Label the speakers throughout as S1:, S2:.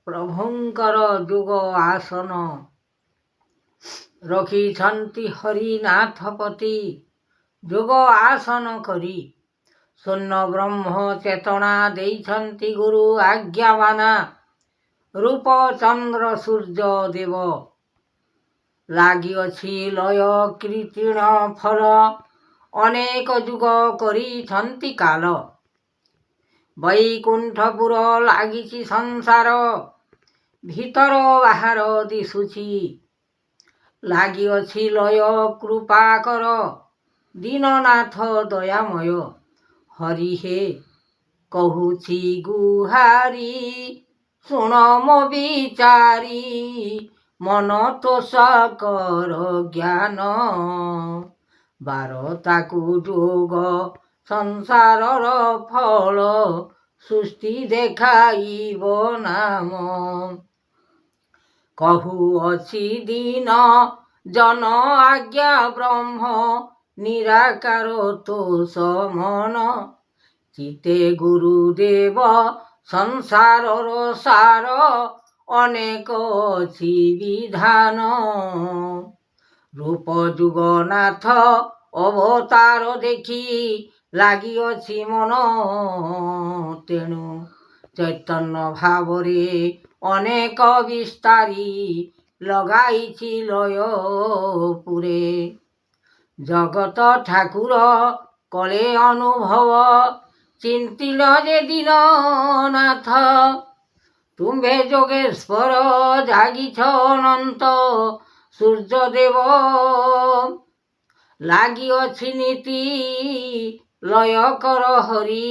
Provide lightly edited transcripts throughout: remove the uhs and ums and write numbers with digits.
S1: ପ୍ରଭୁଙ୍କର ଯୋଗ ଆସନ ରଖିଛନ୍ତି ହରିନାଥପତି। ଯୋଗ ଆସନ କରି ଶୂନ୍ୟ ବ୍ରହ୍ମ ଚେତନା ଦେଇଛନ୍ତି ଗୁରୁ ଆଜ୍ଞାବାନା। ରୂପ ଚନ୍ଦ୍ର ସୂର୍ଯ୍ୟ ଦେବ ଲାଗିଅଛି ଲୟ କୀର୍ତ୍ତନ ଫଳ। ଅନେକ ଯୁଗ କରିଛନ୍ତି କାଳ ବୈକୁଣ୍ଠପୁର ଲାଗିଛି ସଂସାର। ଭିତର ବାହାର ଦିଶୁଛି ଲାଗିଅଛି ଲୟ କୃପାକର। ଦୀନନାଥ ଦୟାମୟ ହରି ହେ କହୁଛି ଗୁହାରି। ଶୁଣ ମୋ ବିଚାରି ମନ ତୋଷ କର ଜ୍ଞାନ। ବାରତାକୁ ଯୋଗ ସଂସାରର ଫଳ ସୃଷ୍ଟି ଦେଖାଇବ ନାମ। କହୁଅଛି ଦୀନ ଜନ ଆଜ୍ଞା ବ୍ରହ୍ମ ନିରାକାର ତୋଷ ମନ। ଚିତେ ଗୁରୁଦେବ ସଂସାରର ସାର ଅନେକ ଅଛି ବିଧାନ। ରୂପ ଯୁଗନାଥ ଅବତାର ଦେଖି ଲାଗିଅଛି ମନ। ତେଣୁ ଚୈତନ୍ୟ ଭାବରେ ଅନେକ ବିସ୍ତାରୀ ଲଗାଇଛି ଲୟ ପୁରେ। ଜଗତ ଠାକୁର କଲେ ଅନୁଭବ ଚିନ୍ତିଲ ଯେ ଦୀନନାଥ। ତୁମ୍ଭେ ଯୋଗେଶ୍ୱର ଜାଗିଛ ଅନନ୍ତ ସୂର୍ଯ୍ୟଦେବ। ଲାଗିଅଛି ନୀତି ଲୟ କର ହରି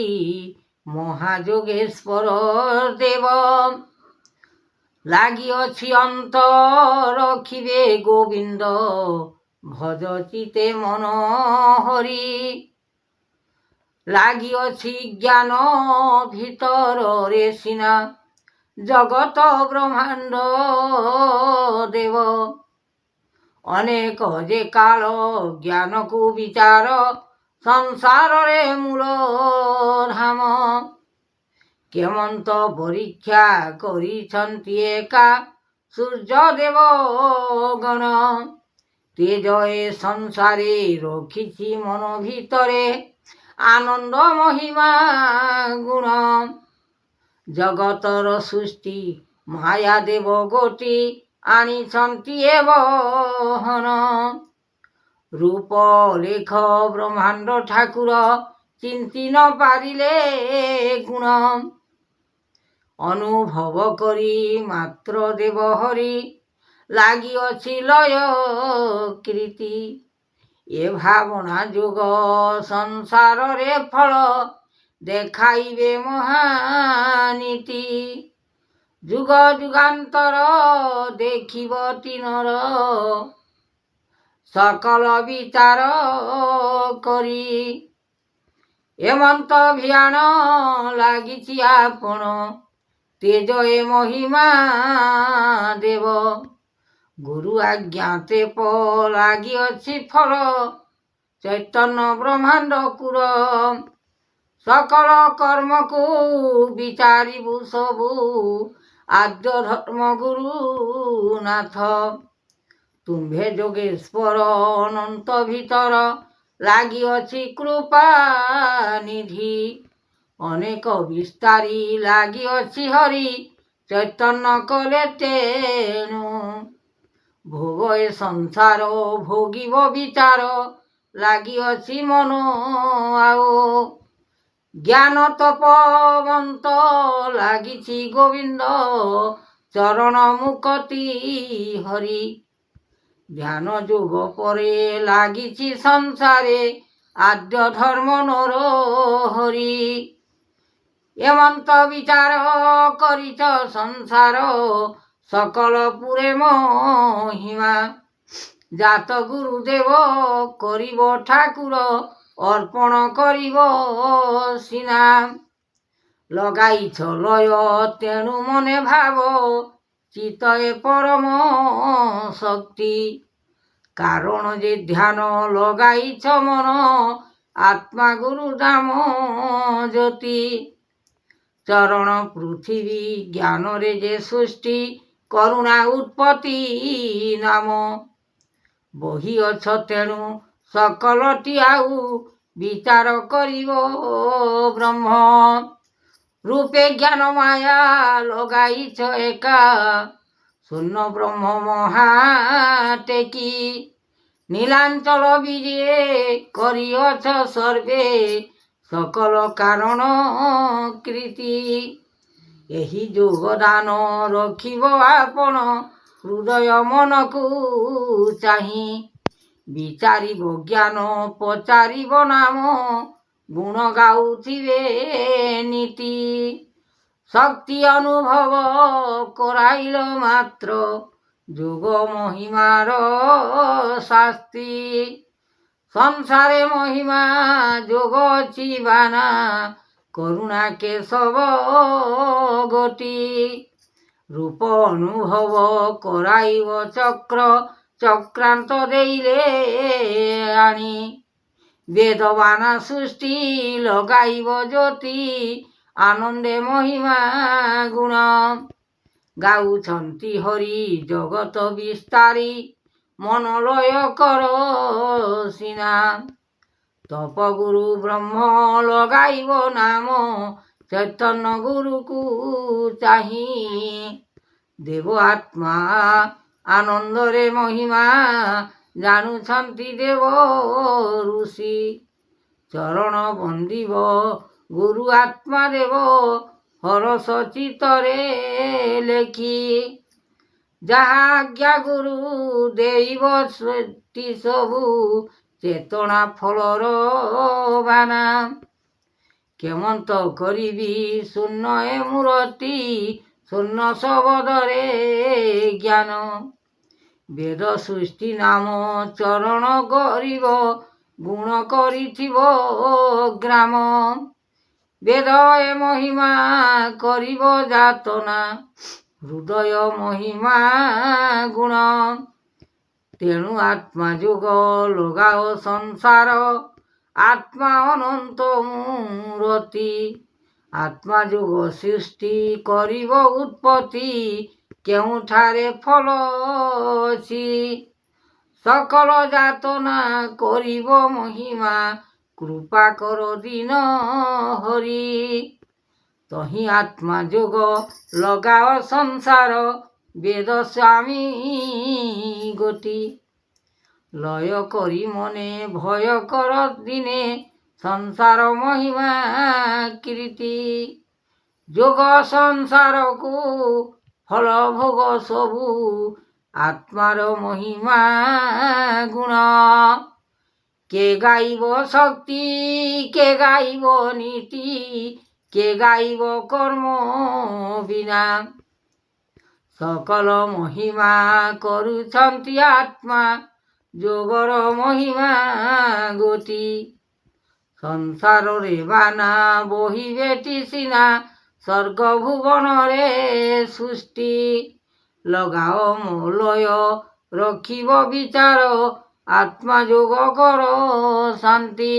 S1: ମହାଯୋଗେଶ୍ୱର ଦେବ। ଲାଗିଅଛି ଅନ୍ତ ରଖିବେ ଗୋବିନ୍ଦ ଭଜ ଚିତେ ମନ ହରି। ଲାଗିଅଛି ଜ୍ଞାନ ଭିତରରେ ସିନା ଜଗତ ବ୍ରହ୍ମାଣ୍ଡ ଦେବ। ଅନେକ ଯେ କାଳ ଜ୍ଞାନକୁ ବିଚାର ସଂସାରରେ ମୂଳ ଧାମ। କେମନ୍ତ ପରୀକ୍ଷା କରିଛନ୍ତି ଏକା ସୂର୍ଯ୍ୟଦେବ ଗଣ। ତେଜ ଏ ସଂସାରେ ରଖିଛି ମନ ଭିତରେ ଆନନ୍ଦ ମହିମା ଗୁଣ। ଜଗତର ସୃଷ୍ଟି ମାୟା ଦେବ ଗୋଟି ଆଣିଛନ୍ତି ଏ ବହନ। ରୂପ ଲେଖ ବ୍ରହ୍ମାଣ୍ଡ ଠାକୁର ଚିନ୍ତି ନ ପାରିଲେ ଗୁଣ। ଅନୁଭବ କରି ମାତ୍ର ଦେବ ହରି ଲାଗିଅଛି ଲୟ କୀର୍ତ୍ତି। ଏ ଭାବନା ଯୋଗ ସଂସାରରେ ଫଳ ଦେଖାଇବେ ମହାନୀତି। ଯୁଗ ଯୁଗାନ୍ତର ଦେଖିବ ତିନର ସକଳ ବିଚାର କରି। ଏମନ୍ତ ଭିଆଣ ଲାଗିଛି ଆପଣ ତେଜ ଏ ମହିମା ଦେବ। ଗୁରୁ ଆଜ୍ଞା ତେପ ଲାଗିଅଛି ଫଳ ଚୈତନ୍ୟ ବ୍ରହ୍ମାଣ୍ଡ କୁର। ସକଳ କର୍ମକୁ ବିଚାରିବୁ ସବୁ ଆଦ୍ୟ ଧର୍ମ ଗୁରୁନାଥ। ତୁମ୍ଭେ ଯୋଗେଶ୍ୱର ଅନନ୍ତ ଭିତର ଲାଗିଅଛି କୃପା ନିଧି। ଅନେକ ବିସ୍ତାରୀ ଲାଗିଅଛି ହରି ଚୈତନ୍ୟ କଲେ ତେଣୁ। ଭୋଗ ଏ ସଂସାର ଭୋଗିବ ବିଚାର ଲାଗିଅଛି ମନ ଆଉ। ଜ୍ଞାନ ତପବନ୍ତ ଲାଗିଛି ଗୋବିନ୍ଦ ଚରଣ ମୁକତି ହରି। ଧ୍ୟାନ ଯୋଗ ପରେ ଲାଗିଛି ସଂସାରେ ଆଦ୍ୟ ଧର୍ମ ନର ହରି। ଏମନ୍ତ ବିଚାର କରିଛ ସଂସାର ସକଳ ପୁରେ ମହିମା। ଜାତ ଗୁରୁଦେବ କରିବ ଠାକୁର ଅର୍ପଣ କରିବ ସିନା। ଲଗାଇଛ ଲୟ ତେଣୁ ମନେ ଭାବ ଚିତ୍ତରେ ପରମ ଶକ୍ତି। କାରଣ ଯେ ଧ୍ୟାନ ଲଗାଇଛ ମନ ଆତ୍ମା ଗୁରୁ ଧାମ ଜ୍ୟୋତି। ଚରଣ ପୃଥିବୀ ଜ୍ଞାନରେ ଯେ ସୃଷ୍ଟି କରୁଣା ଉତ୍ପତ୍ତି ନାମ। ବହିଅଛ ତେଣୁ ସକଲଟି ଆଉ ବିଚାର କରିବ ବ୍ରହ୍ମ। ରୂପେ ଜ୍ଞାନ ମାୟା ଲଗାଇଛ ଏକା ଶୂନ୍ୟ ବ୍ରହ୍ମ ମହା ଟେକି। ନୀଳାଞ୍ଚଳ ବିଜେ କରିଅଛ ସର୍ବେ ସକଳ କାରଣ କୀର୍ତ୍ତି। ଏହି ଯୋଗଦାନ ରଖିବ ଆପଣ ହୃଦୟ ମନକୁ ଚାହିଁ। ବିଚାରିବ ଜ୍ଞାନ ପଚାରିବ ନାମ ଗୁଣ ଗାଉଥିବେ ନୀତି। ଶକ୍ତି ଅନୁଭବ କରାଇଲ ମାତ୍ର ଯୋଗ ମହିମାର ଶାସ୍ତି। ସଂସାରେ ମହିମା ଯୋଗ ଅଛି ବାନା କରୁଣା କେଶବ ଗୋଟି। ରୂପ ଅନୁଭବ କରାଇବ ଚକ୍ର ଚକ୍ରାନ୍ତ ଦେଇଲେ ଆଣି। ବେଦବାନା ସୃଷ୍ଟି ଲଗାଇବ ଜ୍ୟୋତି ଆନନ୍ଦେ ମହିମା ଗୁଣ। ଗାଉଛନ୍ତି ହରି ଜଗତ ବିସ୍ତାରୀ ମନ ଲୟ କର ସିନା। ତପଗୁରୁ ବ୍ରହ୍ମ ଲଗାଇବ ନାମ ଚୈତନ୍ୟ ଗୁରୁକୁ ଚାହିଁ। ଦେବ ଆତ୍ମା ଆନନ୍ଦରେ ମହିମା ଜାଣୁଛନ୍ତି ଦେବ ଋଷି। ଚରଣ ବନ୍ଦିବ ଗୁରୁ ଆତ୍ମା ଦେବ ହରଷ ଚିତ୍ତରେ ଲେଖି। ଯାହା ଆଜ୍ଞା ଗୁରୁ ଦେବ ସେଠି ସବୁ ଚେତନା ଫଳର ବାନା। କେମନ୍ତ କରିବି ଶୂନ୍ୟ ଏ ମୂରତି ଶୂନ୍ୟ ଶବଦରେ ଜ୍ଞାନ। ବେଦ ସୃଷ୍ଟି ନାମ ଚରଣ ଗରିବ ଗୁଣ କରିଥିବ ଗ୍ରାମ। ବେଦ ଏ ମହିମା କରିବ ଯାତନା ହୃଦୟ ମହିମା ଗୁଣ। ତେଣୁ ଆତ୍ମା ଯୋଗ ଲଗାଅ ସଂସାର ଆତ୍ମା ଅନନ୍ତ ମୂରତି। ଆତ୍ମା ଯୋଗ ସୃଷ୍ଟି କରିବ ଉତ୍ପତ୍ତି କେଉଁଠାରେ ଫଳ ଅଛି। ସକଳ ଯାତନା କରିବ ମହିମା କୃପା କର ଦିନ ହରି। ତହିଁ ଆତ୍ମା ଯୋଗ ଲଗାଅ ସଂସାର ବେଦ ସ୍ୱାମୀ ଗୋଟି। ଲୟ କରି ମନେ ଭୟ କର ଦିନେ ସଂସାର ମହିମା କୀର୍ତ୍ତି। ଯୋଗ ସଂସାରକୁ ଫଳ ଭୋଗ ସବୁ ଆତ୍ମାର ମହିମା ଗୁଣ। କେ ଗାଇବ ଶକ୍ତି କେ ଗାଇବ ନୀତି କେ ଗାଇବ କର୍ମ ବିନା। ସକଳ ମହିମା କରୁଛନ୍ତି ଆତ୍ମା ଯୋଗର ମହିମା ଗୋଟି। ସଂସାରରେ ବାନା ବହିବେଟି ସିନା ସ୍ୱର୍ଗ ଭୁବନରେ ସୃଷ୍ଟି। ଲଗାଅ ମଲୟ ରଖିବ ବିଚାର ଆତ୍ମା ଯୋଗ କର ଶାନ୍ତି।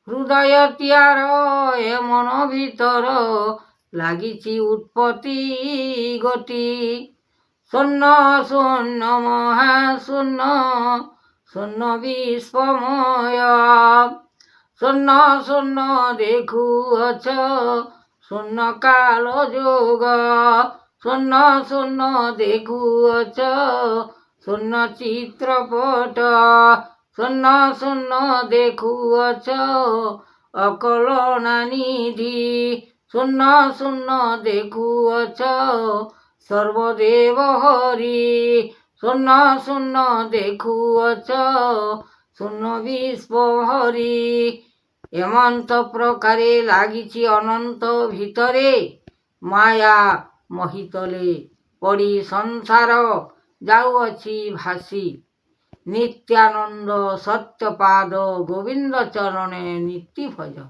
S1: ହୃଦୟ ତିଆର ଏ ମନ ଭିତର ଲାଗିଛି ଉତ୍ପତ୍ତି ଗୋଟି। ଶୂନ୍ୟ ଶୂନ୍ୟ ମହାଶୂନ୍ୟ ଶୂନ୍ୟ ବିଶ୍ୱମୟ। ଶୂନ୍ୟ ଶୂନ୍ୟ ଦେଖୁଅଛ ଶୂନ୍ୟ କାଳ ଯୋଗ। ଶୂନ୍ୟ ଶୂନ୍ୟ ଦେଖୁଅଛ ଶୂନ୍ୟ ଚିତ୍ରପଟ। ଶୂନ୍ୟ ଶୂନ୍ୟ ଦେଖୁଅଛ ଅକଳନା ନିଧି। ଶୂନ୍ୟ ଶୂନ୍ୟ ଦେଖୁଅଛ ସର୍ବଦେବ ହରି। ଶୂନ୍ୟ ଶୂନ୍ୟ ଦେଖୁଅଛ ଶୂନ୍ୟ ବିଶ୍ୱ ହରି। ଏମନ୍ତ ପ୍ରକାରେ ଲାଗିଛି ଅନନ୍ତ ଭିତରେ ମାୟା ମହିତଲେ ପଡ଼ି ସଂସାର ଯାଉଅଛି ଭାସି। ନିତ୍ୟାନନ୍ଦ ସତ୍ୟପାଦ ଗୋବିନ୍ଦ ଚରଣେ ନୀତି ଭଜ।